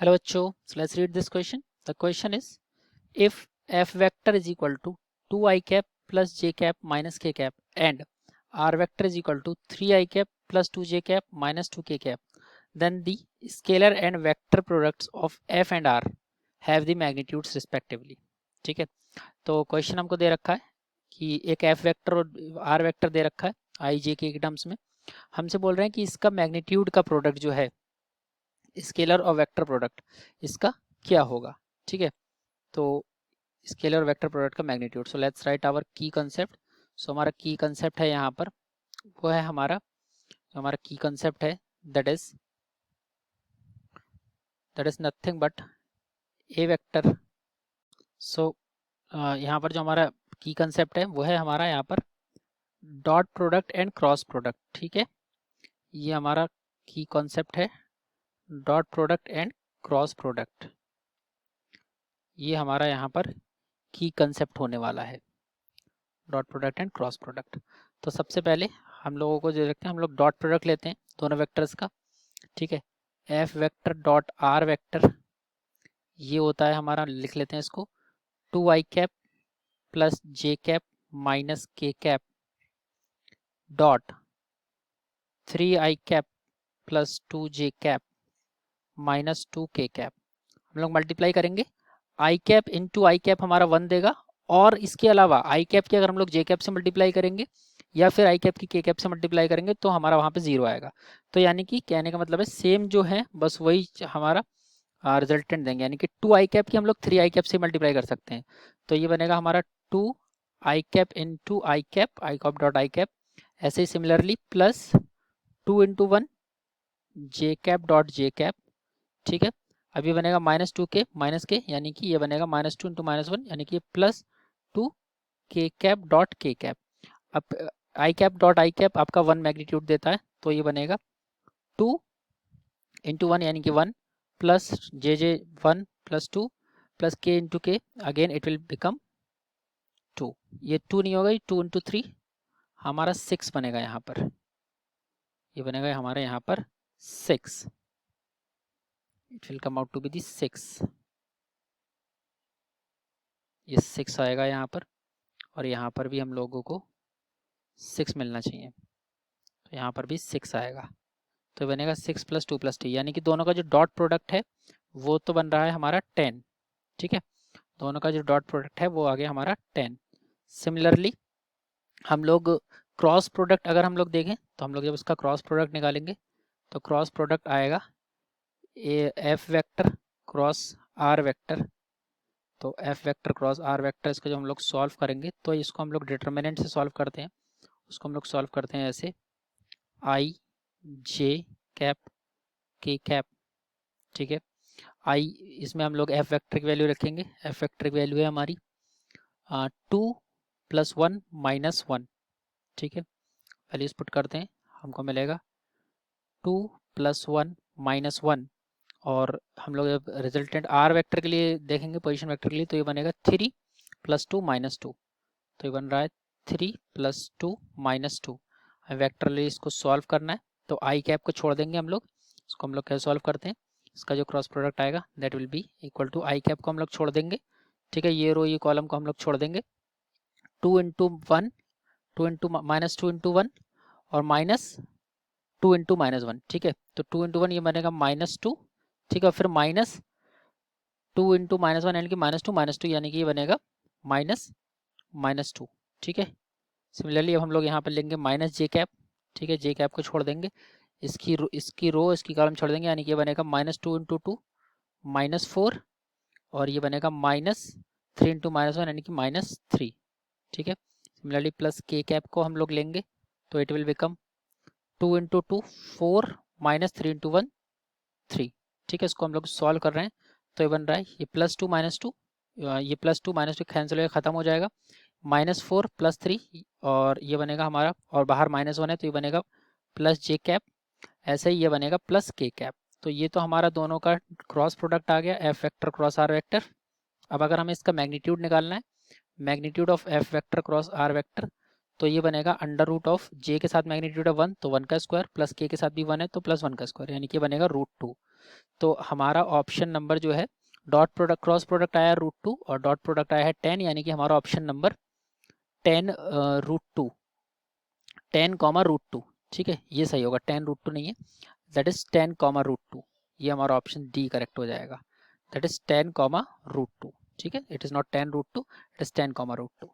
Hello bachcho, so let's read this question. The question is, if f vector is equal to 2i cap plus j cap minus k cap and r vector is equal to 3i cap plus 2j cap minus 2k cap, then the scalar and vector products of f and r have the magnitudes respectively. ठीक है, तो question हमको दे रखा है कि एक f vector और r vector दे रखा है i j के टर्म्स में. हमसे बोल रहे हैं कि इसका मैग्नीट्यूड का प्रोडक्ट जो है स्केलर और वेक्टर प्रोडक्ट इसका क्या होगा. ठीक है, तो स्केलर और वेक्टर प्रोडक्ट का magnitude. So let's write our key concept. सो हमारा की कंसेप्ट है यहाँ पर, वो है हमारा की कंसेप्ट है that is nothing but a vector. So यहाँ पर जो हमारा की कंसेप्ट है वो है हमारा यहाँ पर dot product and cross product. ठीक है, ये हमारा की कॉन्सेप्ट है dot product and cross product. ये हमारा यहाँ पर की कंसेप्ट होने वाला है dot product and cross product. तो सबसे पहले हम लोगों को जो रखते हैं, हम लोग डॉट प्रोडक्ट लेते हैं दोनों वेक्टर्स का. ठीक है, F vector dot are vector ये होता है हमारा, लिख लेते हैं इसको 2i कैप प्लस जे कैप माइनस के cap dot 3i cap plus 2j cap minus 2k cap. हम लोग मल्टीप्लाई करेंगे, आई कैप इंटू आई कैप हमारा 1 देगा, और इसके अलावा आई कैप की अगर हम लोग जे कैप से मल्टीप्लाई करेंगे या फिर आई कैप की के कैप से मल्टीप्लाई करेंगे तो हमारा वहाँ पे 0 आएगा. तो यानी कि कहने का मतलब है सेम जो है बस वही हमारा रिजल्टेंट देंगे. यानी कि 2i कैप की हम लोग 3i कैप से मल्टीप्लाई कर सकते हैं. तो ये बनेगा हमारा 2i cap into I cap, I cap dot I cap. ऐसे ही सिमिलरली प्लस 2 इंटू 1 जे कैप डॉट जे कैप. ठीक है, अब ये बनेगा माइनस 2k माइनस के, यानी कि ये बनेगा माइनस 2 इंटू माइनस 1, यानी कि प्लस 2k कैप डॉट के कैप. अब आई कैप डॉट आई कैप आपका 1 मैग्नीट्यूड देता है, तो ये बनेगा 2 इंटू 1 यानी कि 1 प्लस जे 1 प्लस 2 प्लस k इंटू के, अगेन इट विल बिकम 2. ये 2 नहीं होगा, 2 इंटू 3 हमारा 6 बनेगा यहाँ पर. ये बनेगा हमारे यहाँ पर 6. It will come out to be the 6. ये 6 आएगा यहाँ पर, और यहाँ पर भी हम लोगों को 6 मिलना चाहिए, तो यहाँ पर भी 6 आएगा. तो बनेगा 6 प्लस 2 प्लस 3, यानी कि दोनों का जो डॉट प्रोडक्ट है वो तो बन रहा है हमारा 10. ठीक है, दोनों का जो डॉट प्रोडक्ट है वो आ गया हमारा 10. सिमिलरली हम लोग क्रॉस प्रोडक्ट अगर हम लोग देखें तो हम लोग जब इसका क्रॉस प्रोडक्ट निकालेंगे तो क्रॉस प्रोडक्ट आएगा F vector cross R vector. तो F vector cross R vector, इसको जब हम लोग सॉल्व करेंगे तो इसको हम लोग डिटर्मिनेंट से सॉल्व करते हैं. उसको हम लोग सॉल्व करते हैं ऐसे आई जे कैप के कैप. ठीक है, आई इसमें हम लोग एफ वेक्टर की वैल्यू रखेंगे. एफ वेक्टर की वैल्यू है हमारी 2 प्लस 1 माइनस 1. ठीक है, वैल्यूज पुट करते हैं, हमको मिलेगा 2 प्लस 1 माइनस 1, और हम लोग जब रिजल्टेंट आर वेक्टर के लिए देखेंगे पोजीशन वेक्टर के लिए तो ये बनेगा 3 प्लस 2 माइनस 2. तो ये बन रहा है 3 प्लस 2 माइनस 2. वेक्टर लिए इसको सॉल्व करना है, तो आई कैप को छोड़ देंगे हम लोग. इसको हम लोग कैसे सॉल्व करते हैं, इसका जो क्रॉस प्रोडक्ट आएगा that will be equal to i cap को हम लोग छोड़ देंगे. ठीक है, ये रो ये कॉलम को हम लोग छोड़ देंगे. 2 इंटू 1 2 इंटू माइनस 2 इंटू 1 और माइनस 2 इंटू माइनस 1. ठीक है, तो 2 इंटू 1 ये बनेगा माइनस 2. ठीक है, फिर माइनस 2 इंटू माइनस 1 यानी कि माइनस 2 यानी कि ये बनेगा माइनस 2. ठीक है, सिमिलरली अब हम लोग यहाँ पर लेंगे माइनस जे कैप. ठीक है, जे कैप को छोड़ देंगे, इसकी रो इसकी कॉलम छोड़ देंगे, यानी कि ये बनेगा माइनस 2 इंटू 2 माइनस 4, और ये बनेगा माइनस 3 इंटू माइनस 1 यानी कि माइनस 3. ठीक है, सिमिलरली प्लस के कैप को हम लोग लेंगे तो it will become 2 into 2 4 minus 3 into 1 3. ठीक है, इसको हम लोग सॉल्व कर रहे हैं तो ये बन रहा है ये प्लस 2 माइनस 2, ये प्लस 2 माइनस 2 कैंसिल होकर ख़त्म हो जाएगा. माइनस 4 प्लस 3, और ये बनेगा हमारा, और बाहर माइनस 1 है तो ये बनेगा प्लस जे कैप. ऐसे ही ये बनेगा प्लस के कैप. तो ये तो हमारा दोनों का क्रॉस प्रोडक्ट आ गया F vector cross R vector. अब अगर हमें इसका मैग्नीट्यूड निकालना है, magnitude of F vector cross R vector, तो ये बनेगा अंडर रूट ऑफ जे के साथ मैग्नीट्यूड है 1 तो 1 का स्क्वायर प्लस के साथ भी 1 है तो प्लस 1 का स्क्वायर, यानी कि बनेगा √2। तो हमारा ऑप्शन नंबर जो है डॉट प्रोडक्ट क्रॉस प्रोडक्ट आया √2 और डॉट प्रोडक्ट आया है 10, यानी कि हमारा ऑप्शन नंबर 10 √2 10 √2, ठीक है, ये सही होगा, 10 √2 नहीं है, दैट इज 10 √2, ये हमारा ऑप्शन डी करेक्ट हो जाएगा, दैट इज 10 √2, ठीक है, it is not 10 √2, it is 10 √2।